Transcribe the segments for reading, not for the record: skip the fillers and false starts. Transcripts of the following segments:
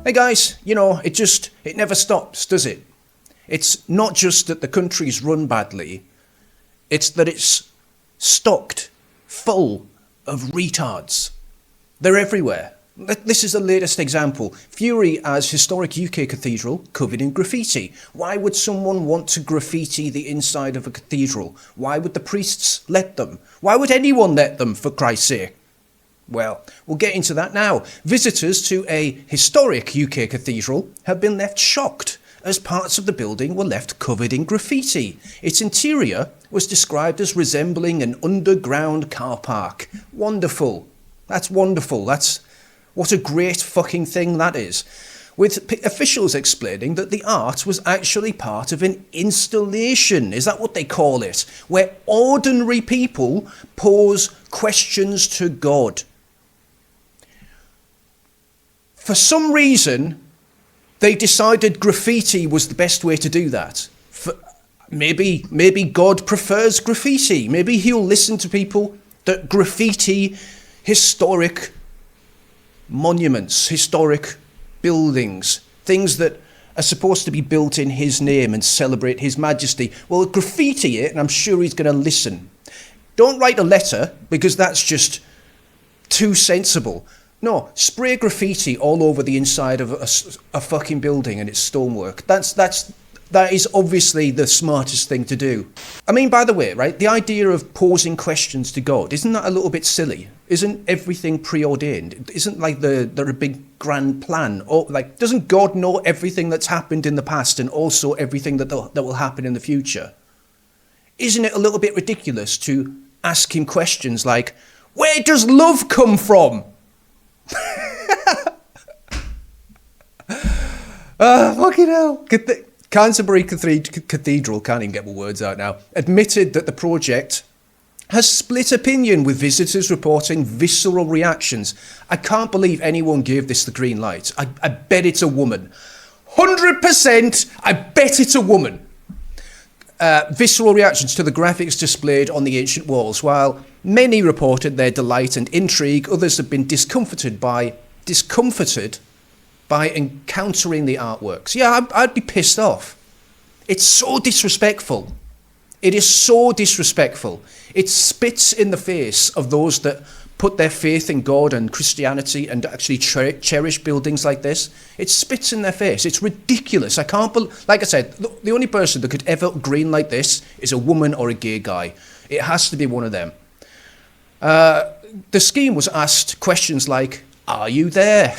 Hey guys, you know, it never stops, does it? It's not just that the country's run badly, it's that it's stocked full of retards. They're everywhere. This is the latest example. Fury as historic UK cathedral covered in graffiti. Why would someone want to graffiti the inside of a cathedral? Why would the priests let them? Why would anyone let them, for Christ's sake? Well, we'll get into that now. Visitors to a historic UK cathedral have been left shocked as parts of the building were left covered in graffiti. Its interior was described as resembling an underground car park. Wonderful. That's wonderful. What a great fucking thing that is. With officials explaining that the art was actually part of an installation, is that what they call it? Where ordinary people pose questions to God. For some reason, they decided graffiti was the best way to do that. Maybe God prefers graffiti. Maybe he'll listen to people that graffiti historic monuments, historic buildings, things that are supposed to be built in his name and celebrate his majesty. Well, graffiti it, and I'm sure he's going to listen. Don't write a letter, because that's just too sensible. No, spray graffiti all over the inside of a fucking building and it's stonework. That is obviously the smartest thing to do. I mean, by the way, right, the idea of posing questions to God, isn't that a little bit silly? Isn't everything preordained? Isn't like there a big grand plan? Or like, doesn't God know everything that's happened in the past and also everything that will happen in the future? Isn't it a little bit ridiculous to ask him questions like, where does love come from? Fucking hell. Canterbury Cathedral, can't even get my words out now, admitted that the project has split opinion, with visitors reporting visceral reactions. I can't believe anyone gave this the green light. I bet it's a woman. 100%, I bet it's a woman. Visceral reactions to the graphics displayed on the ancient walls. While many reported their delight and intrigue, others have been discomforted by encountering the artworks. Yeah, I'd be pissed off. It's so disrespectful. It is so disrespectful. It spits in the face of those that put their faith in God and Christianity and actually cherish buildings like this. It spits in their face. It's ridiculous. I can't believe, like I said, the only person that could ever green like this is a woman or a gay guy. It has to be one of them. The scheme was asked questions like, are you there?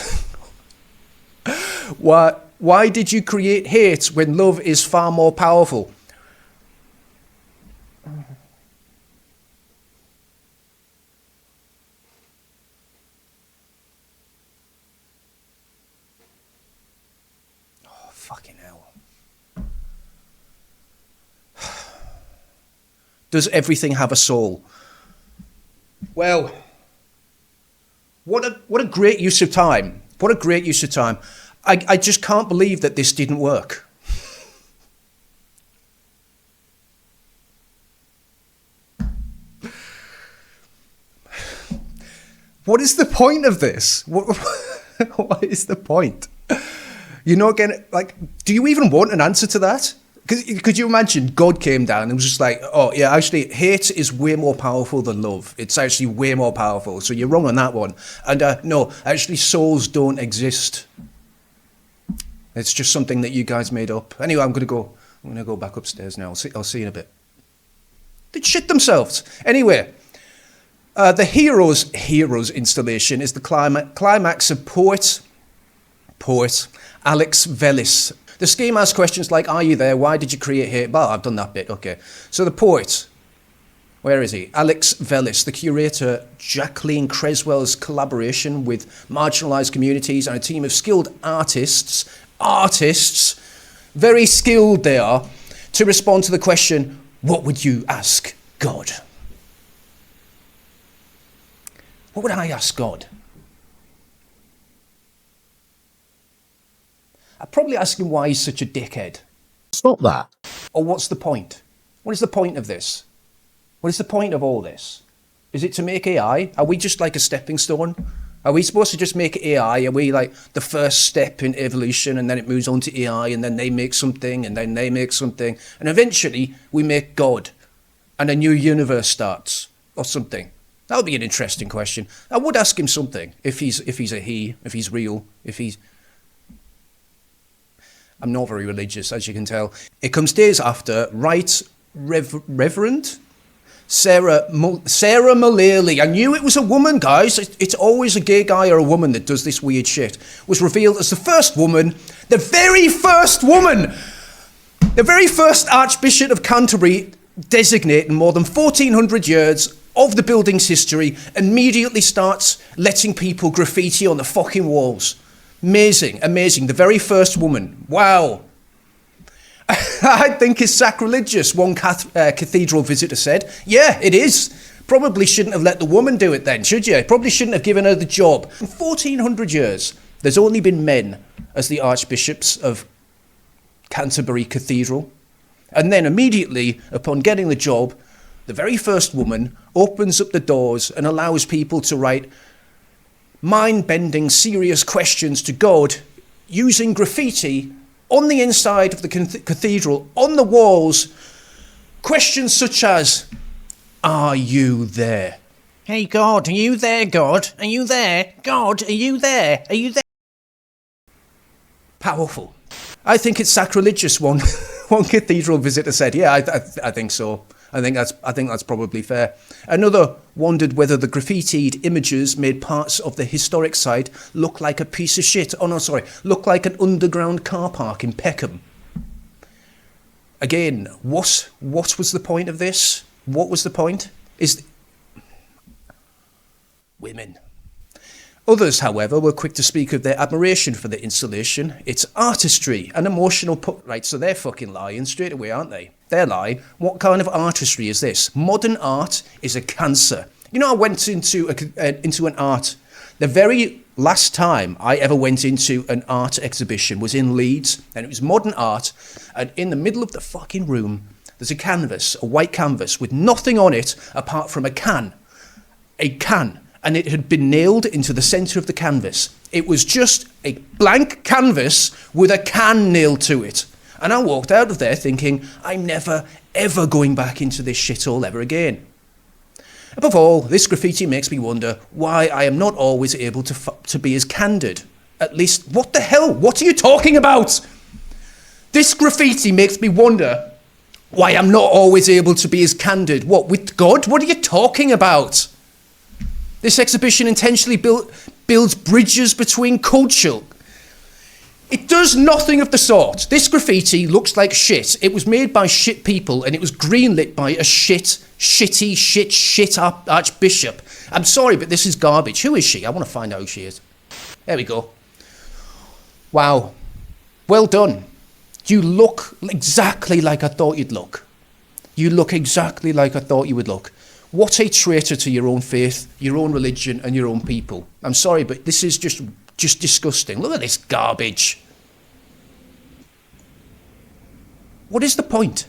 Why did you create hate when love is far more powerful? Oh, fucking hell. Does everything have a soul? Well, what a great use of time. What a great use of time. I just can't believe that this didn't work. What is the point of this? What is the point? You're not getting, like, do you even want an answer to that? Could you imagine God came down and was just like, oh yeah, actually hate is way more powerful than love. It's actually way more powerful. So you're wrong on that one. And no, actually souls don't exist. It's just something that you guys made up. Anyway, I'm gonna go back upstairs now. I'll see you in a bit. They'd shit themselves. Anyway, the Heroes installation is the climax of poet Alex Velis. The scheme asks questions like, are you there? Why did you create hate? Well, I've done that bit, okay. So the poet, where is he? Alex Velis, the curator, Jacqueline Creswell's collaboration with marginalised communities and a team of skilled artists, very skilled they are, to respond to the question, what would you ask God? What would I ask God? I'd probably ask him why he's such a dickhead. Stop that. Or what's the point? What is the point of this? What is the point of all this? Is it to make AI? Are we just like a stepping stone? Are we supposed to just make AI? Are we like the first step in evolution, and then it moves on to AI, and then they make something, and then they make something, and eventually we make God, and a new universe starts, or something? That would be an interesting question. I would ask him something, if he's a he, if he's real, if he's... I'm not very religious, as you can tell. It comes days after Right Reverend Sarah Mullally, I knew it was a woman, guys. It's always a gay guy or a woman that does this weird shit. Was revealed as the first woman, the very first Archbishop of Canterbury, designating more than 1400 years of the building's history, immediately starts letting people graffiti on the fucking walls. Amazing, amazing. The very first woman. Wow. I think it's sacrilegious, one cathedral visitor said. Yeah, it is. Probably shouldn't have let the woman do it then, should you? Probably shouldn't have given her the job. In 1400 years, there's only been men as the archbishops of Canterbury Cathedral. And then immediately, upon getting the job, the very first woman opens up the doors and allows people to write mind-bending, serious questions to God using graffiti on the inside of the cathedral, on the walls, questions such as, are you there? Hey God, are you there, God? Are you there? God, are you there? Are you there? Powerful. I think it's sacrilegious, one cathedral visitor said. Yeah, I think so. I think that's probably fair. Another wondered whether the graffitied images made parts of the historic site look like a piece of shit. Oh no, sorry, look like an underground car park in Peckham. Again, what was the point of this? What was the point? Women. Others, however, were quick to speak of their admiration for the installation, its artistry and emotional right, so they're fucking lying straight away, aren't they? They're lying. What kind of artistry is this? Modern art is a cancer. You know, I went into an art... The very last time I ever went into an art exhibition was in Leeds, and it was modern art, and in the middle of the fucking room, there's a canvas, a white canvas, with nothing on it apart from a can. A can. And it had been nailed into the centre of the canvas. It was just a blank canvas with a can nailed to it. And I walked out of there thinking, I'm never, ever going back into this shithole ever again. Above all, this graffiti makes me wonder why I am not always able to be as candid. At least, what the hell? What are you talking about? This graffiti makes me wonder why I'm not always able to be as candid. What, with God? What are you talking about? This exhibition intentionally builds bridges between culture. It does nothing of the sort. This graffiti looks like shit. It was made by shit people, and it was greenlit by a shit archbishop. I'm sorry, but this is garbage. Who is she? I want to find out who she is. There we go. Wow. Well done. You look exactly like I thought you'd look. You look exactly like I thought you would look. What a traitor to your own faith, your own religion, and your own people. I'm sorry, but this is just disgusting. Look at this garbage. What is the point?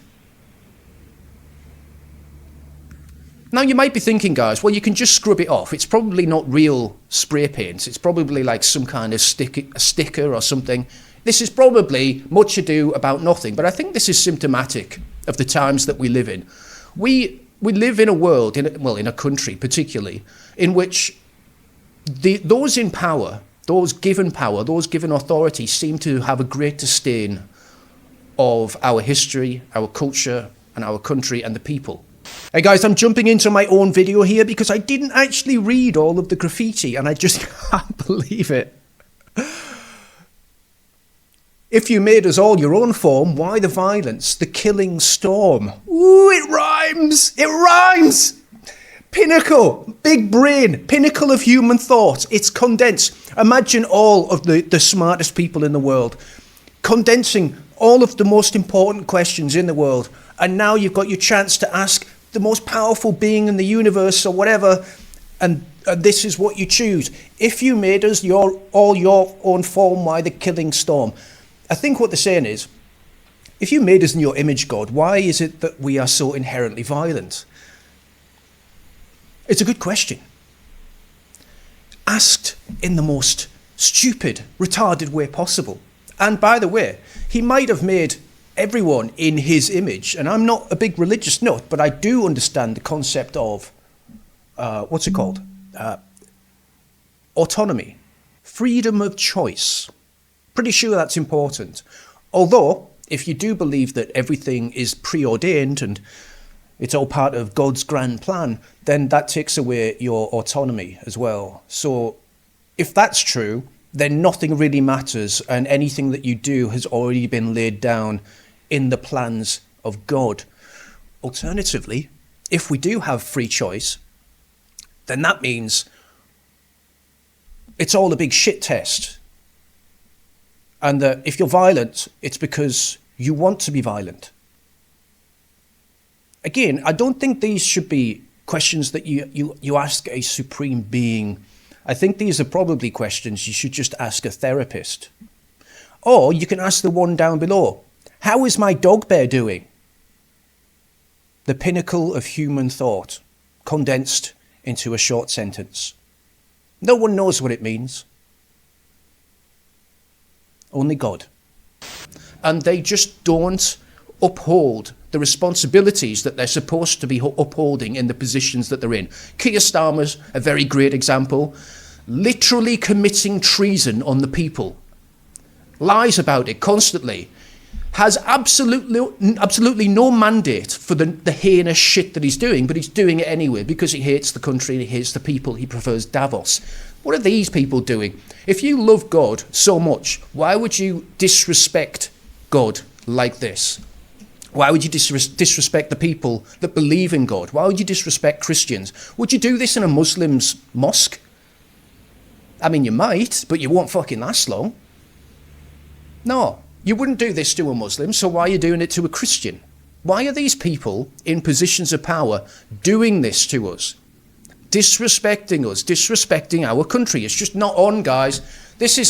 Now, you might be thinking, guys, well, you can just scrub it off. It's probably not real spray paint. It's probably like some kind of sticker or something. This is probably much ado about nothing, but I think this is symptomatic of the times that we live in. We live in a world, in a country particularly, in which those in power, those given authority, seem to have a great disdain of our history, our culture, and our country and the people. Hey guys, I'm jumping into my own video here because I didn't actually read all of the graffiti, and I just can't believe it. If you made us all your own form, why the violence, the killing storm? Ooh, it rhymes! It rhymes! Pinnacle, big brain, pinnacle of human thought. It's condensed. Imagine all of the smartest people in the world, condensing all of the most important questions in the world. And now you've got your chance to ask the most powerful being in the universe or whatever, and this is what you choose. If you made us all your own form, why the killing storm? I think what they're saying is, if you made us in your image, God, why is it that we are so inherently violent? It's a good question. Asked in the most stupid, retarded way possible. And by the way, he might have made everyone in his image, and I'm not a big religious nut, but I do understand the concept of, what's it called? Autonomy, freedom of choice. Pretty sure that's important. Although, if you do believe that everything is preordained and it's all part of God's grand plan, then that takes away your autonomy as well. So if that's true, then nothing really matters, and anything that you do has already been laid down in the plans of God. Alternatively, if we do have free choice, then that means it's all a big shit test. And that if you're violent, it's because you want to be violent. Again, I don't think these should be questions that you ask a supreme being. I think these are probably questions you should just ask a therapist. Or you can ask the one down below. How is my dog bear doing? The pinnacle of human thought, condensed into a short sentence. No one knows what it means. Only God. And they just don't uphold the responsibilities that they're supposed to be upholding in the positions that they're in. Keir Starmer's a very great example. Literally committing treason on the people. Lies about it constantly. Has absolutely no mandate for the heinous shit that he's doing, but he's doing it anyway because he hates the country and he hates the people. He prefers Davos. What are these people doing? If you love God so much, why would you disrespect God like this? Why would you disrespect the people that believe in God? Why would you disrespect Christians? Would you do this in a Muslim's mosque? I mean, you might, but you won't fucking last long. No, you wouldn't do this to a Muslim, so why are you doing it to a Christian? Why are these people in positions of power doing this to us? Disrespecting us, disrespecting our country. It's just not on, guys. This is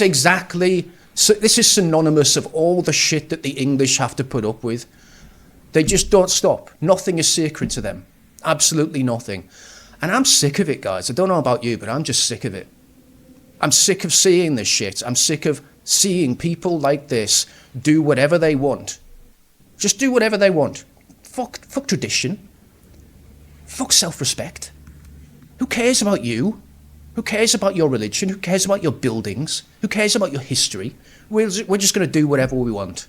synonymous of all the shit that the English have to put up with. They just don't stop. Nothing is sacred to them. Absolutely nothing. And I'm sick of it, guys. I don't know about you, but I'm just sick of it. I'm sick of seeing this shit. I'm sick of seeing people like this do whatever they want. Just do whatever they want. Fuck tradition. Fuck self-respect. Who cares about you? Who cares about your religion? Who cares about your buildings? Who cares about your history? We're just going to do whatever we want.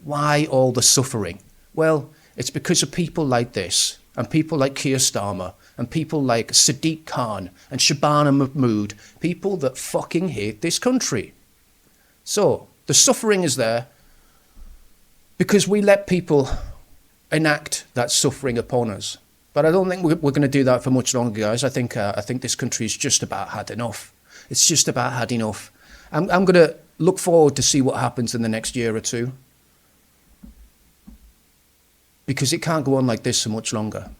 Why all the suffering? Well, it's because of people like this, and people like Keir Starmer, and people like Sadiq Khan, and Shabana Mahmood, people that fucking hate this country. So, the suffering is there because we let people enact that suffering upon us. But I don't think we're going to do that for much longer, guys. I think this country's just about had enough. It's just about had enough. I'm going to look forward to see what happens in the next year or two. Because it can't go on like this for much longer.